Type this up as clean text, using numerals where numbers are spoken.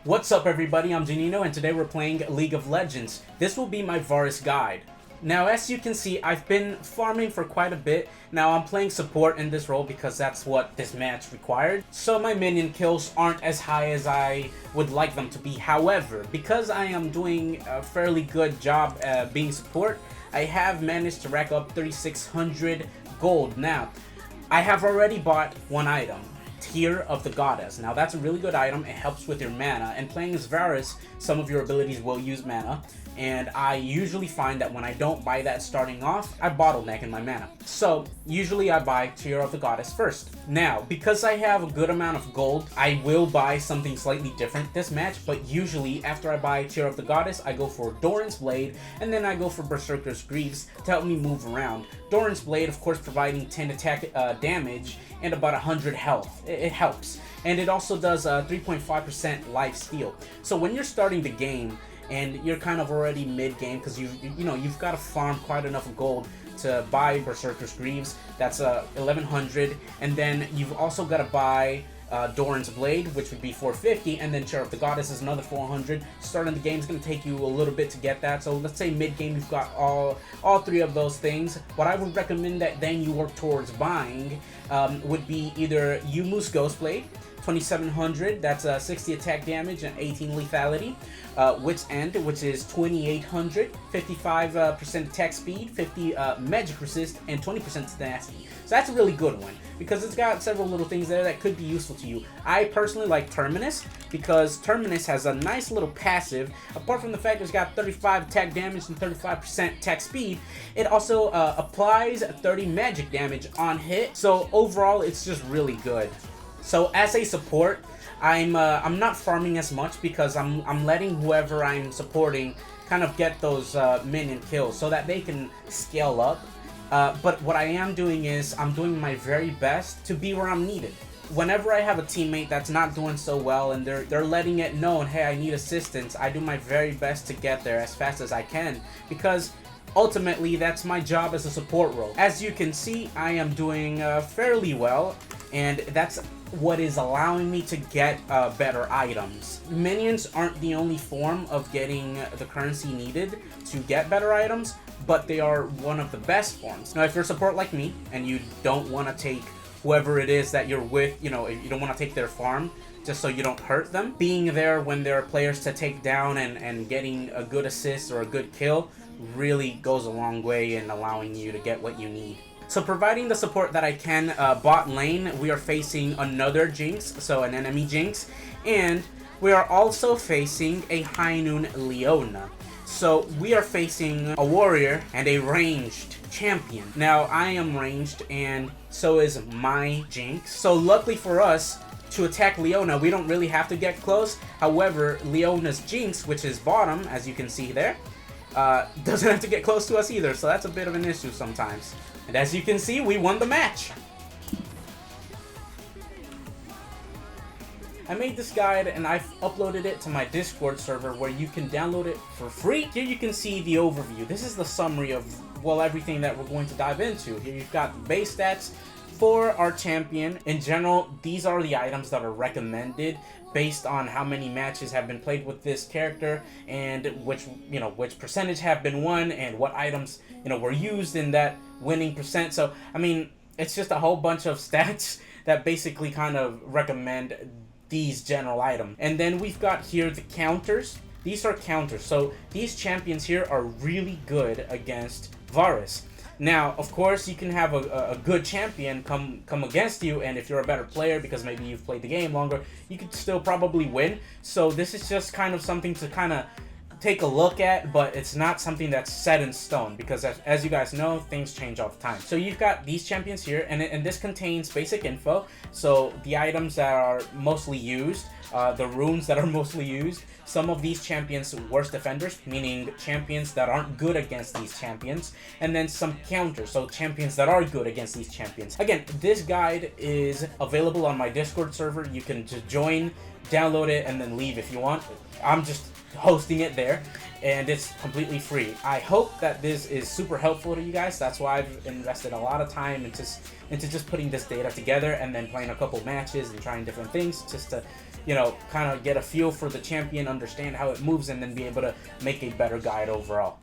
What's up everybody, I'm Janino and today we're playing League of Legends. This will be my Varus guide. Now as you can see, I've been farming for quite a bit. Now I'm playing support in this role because that's what this match required. So my minion kills aren't as high as I would like them to be. However, because I am doing a fairly good job being support, I have managed to rack up 3,600 gold. Now, I have already bought one item. Tear of the Goddess. Now that's a really good item. It helps with your mana, and playing as Varus, some of your abilities will use mana, and I usually find that when I don't buy that starting off, I bottleneck in my mana. So usually I buy Tear of the Goddess first. Now, because I have a good amount of gold, I will buy something slightly different this match, but usually after I buy Tear of the Goddess, I go for Doran's Blade, and then I go for Berserker's Greaves to help me move around. Doran's Blade, of course, providing 10 attack damage and about 100 health. It helps. And it also does 3.5% life steal. So when you're starting the game and you're kind of already mid-game, because you've got to farm quite enough gold to buy Berserker's Greaves, that's 1100, and then you've also got to buy Doran's Blade, which would be 450, and then Tear of the Goddess is another 400. Starting the game is going to take you a little bit to get that, so let's say mid-game you've got all three of those things. What I would recommend that then you work towards buying would be either Yumu's Ghostblade, 2700, that's 60 attack damage and 18 lethality. Wit's End, which is 2800, 55% attack speed, 50 magic resist, and 20% tenacity. So that's a really good one because it's got several little things there that could be useful to you. I personally like Terminus because Terminus has a nice little passive. Apart from the fact it's got 35 attack damage and 35% attack speed, it also applies 30 magic damage on hit. So overall, it's just really good. So as a support, I'm not farming as much because I'm letting whoever I'm supporting kind of get those minion kills so that they can scale up. But what I am doing is I'm doing my very best to be where I'm needed. Whenever I have a teammate that's not doing so well and they're letting it known, hey, I need assistance, I do my very best to get there as fast as I can because ultimately that's my job as a support role. As you can see, I am doing fairly well, and that's what is allowing me to get better items. Minions aren't the only form of getting the currency needed to get better items, but they are one of the best forms. Now, if you're a support like me and you don't want to take whoever it is that you're with, you don't want to take their farm just so you don't hurt them, being there when there are players to take down and getting a good assist or a good kill really goes a long way in allowing you to get what you need. So providing the support that I can, bot lane, we are facing another Jinx, so an enemy Jinx, and we are also facing a High Noon Leona. So we are facing a warrior and a ranged champion. Now I am ranged and so is my Jinx. So luckily for us, to attack Leona, we don't really have to get close. However, Leona's Jinx, which is bottom, as you can see there, doesn't have to get close to us either, so that's a bit of an issue sometimes. And as you can see, we won the match. I made this guide and I've uploaded it to my Discord server where you can download it for free. Here you can see the overview. This is the summary of, well, everything that we're going to dive into. Here you've got base stats for our champion. In general, these are the items that are recommended based on how many matches have been played with this character and which percentage have been won and what items were used in that winning percent. So I mean, it's just a whole bunch of stats that basically kind of recommend these general items. And then we've got here the counters. These are counters. So these champions here are really good against Varus. Now, of course, you can have a good champion come against you, and if you're a better player, because maybe you've played the game longer, you could still probably win. So this is just kind of something to kind of take a look at, but it's not something that's set in stone, because as you guys know, things change all the time. So you've got these champions here, and this contains basic info. So the items that are mostly used, the runes that are mostly used, some of these champions' worst defenders, meaning champions that aren't good against these champions, and then some counters, so champions that are good against these champions. Again, this guide is available on my Discord server. You can just join, download it, and then leave if you want. I'm just hosting it there, and it's completely free. I hope that this is super helpful to you guys. That's why I've invested a lot of time into just putting this data together and then playing a couple matches and trying different things just to you know, kind of get a feel for the champion, understand how it moves, and then be able to make a better guide overall.